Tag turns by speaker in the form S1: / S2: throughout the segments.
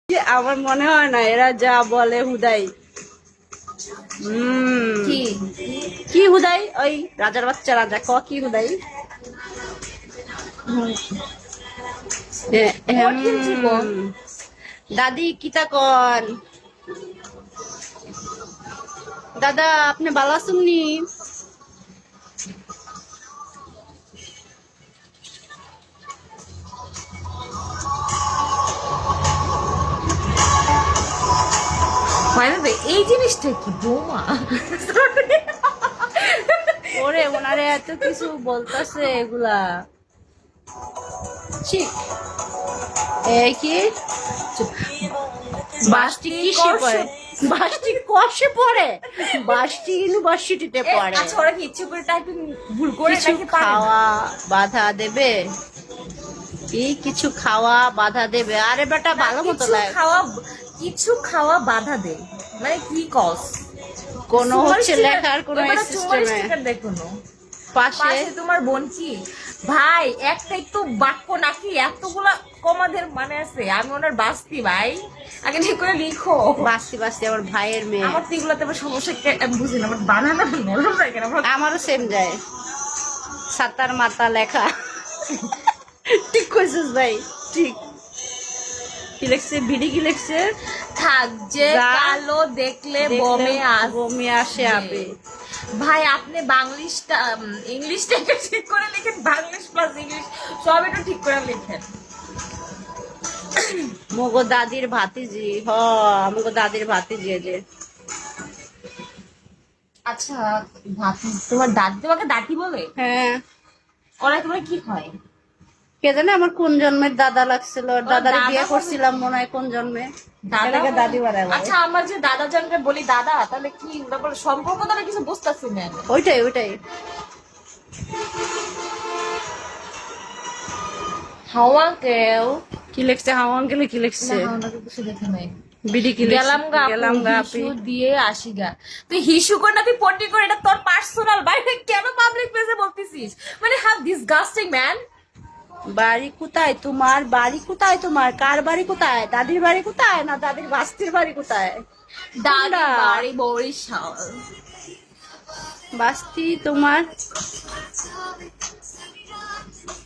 S1: আমার মনে হয় না এরা যা বলে হুদাই। কি হুদাই? ওই রাজার বাচ্চা রাজা কি হুদাই? দাদি কিতা কন? দাদা আপনি ভালো আছেন নি?
S2: এই জিনিসটা কি বৌমা?
S1: ওরে ওনারে এত কিছু বলতেছে এগুলা ঠিক। এই কি বাসটি কিসে পড়ে? বাসটি কষে পড়ে? বাসটি ইউনিভার্সিটিতে পড়ে।
S2: আচ্ছা ওরা কি ইচ্ছে করে টাইপিং ভুল করে
S1: কিছু
S2: নাকি পারে না?
S1: খাওয়া বাধা দেবে? কি কিছু খাওয়া বাধা দেবে? আরে বেটা ভালো মতো লাগে।
S2: কিছু খাওয়া বাধা দে মানে কি কস?
S1: কোন হচ্ছে লেখার কোন সিস্টেমে
S2: দেখুন
S1: পাশে
S2: তোমার বোন কি ভাই একটাই তো বাক্য নাকি এতগুলা কমাদের মানে আছে? আমি ওনার বাস্তি ভাই, আগে ঠিক করে লিখো।
S1: বাস্তি বাস্তি আমার ভাইয়ের মেয়ে।
S2: আমার তো এগুলোতে আবার সমস্যা আমি বুঝি না, আমার বানানা নরম লাগে না।
S1: আমারও সেম যায় সাতার মাতা লেখা। ঠিক কইছিস ভাই, ঠিক। কি লিখছে? বিডি কি লিখছে?
S2: থাক যে কালো দেখলে
S1: বমি আসে আপে।
S2: ভাই আপনি বাংলিশটা ইংলিশটাকে ঠিক করে লিখেন, বাংলিশ প্লাস ইংলিশ সব একটু ঠিক করে লিখেন।
S1: মগো দাদির ভাতিজি, মগো দাদির ভাতিজি যে।
S2: আচ্ছা ভাতি, তোমার দাদি তোমাকে দাদি বলে?
S1: হ্যাঁ।
S2: ওরা তোমার কি হয়?
S1: কে জানে আমার কোন জন্মের দাদা লাগছিল। দাদারে বিয়ে করছিলাম মনে হয় কোন জন্মে। দাদাকে দাদি বানায়।
S2: আচ্ছা আমার যে দাদা জনকে বলি দাদা, তাহলে কি সম্পর্ক তাহলে কিছু বুঝতেছি না।
S1: ওইটাই
S2: হাওয়া আঙ্কেল
S1: কি লিখছে? হাওয়া আঙ্কেলে কি লিখছে?
S2: কিছু দেখে নাই।
S1: বিডি কি
S2: গেলাম গা হিসু দিয়ে আসি গা। তুই হিসু কর না তুই পটি কর, এটা তোর পার্সোনাল বাইরে কেন পাবলিক প্লেসে বলতেছিস? মানে হাউ ডিসগাস্টিং ম্যান।
S1: বাড়ি কোথায় তোমার? বাড়ি কোথায় তোমার? কার বাড়ি কোথায়? দাদির বাড়ি কোথায়? না দাদির বাস্তির বাড়ি কোথায়?
S2: দাদির বাড়ি বরিশাল।
S1: বাস্তি তোমার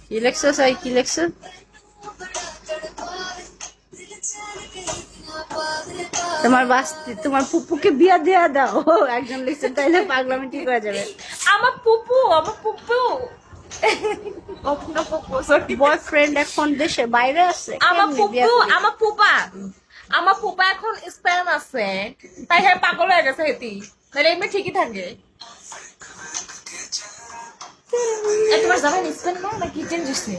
S1: কি লেখছো? কি লেখছো? তোমার বাস্তি তোমার পুপুকে বিয়া দেয়া দাও। একজন লিখছে, তাইলে পাগলামি ঠিক হয়ে যাবে।
S2: আমার পুপু
S1: বয়ফ্রেন্ড এখন দেশে বাইরে আছে।
S2: আমার পুপা এখন স্পেন আছে, তাই হ্যাঁ পাগল হয়ে গেছে হেতি, তাহলে এমনি ঠিকই থাকে। তোমার যাবেন স্পেন না কি চেঞ্জ হচ্ছে?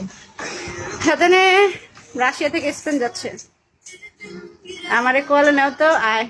S1: সাথে রাশিয়া থেকে স্পেন যাচ্ছে। আমারে কল নাও তো, আয়।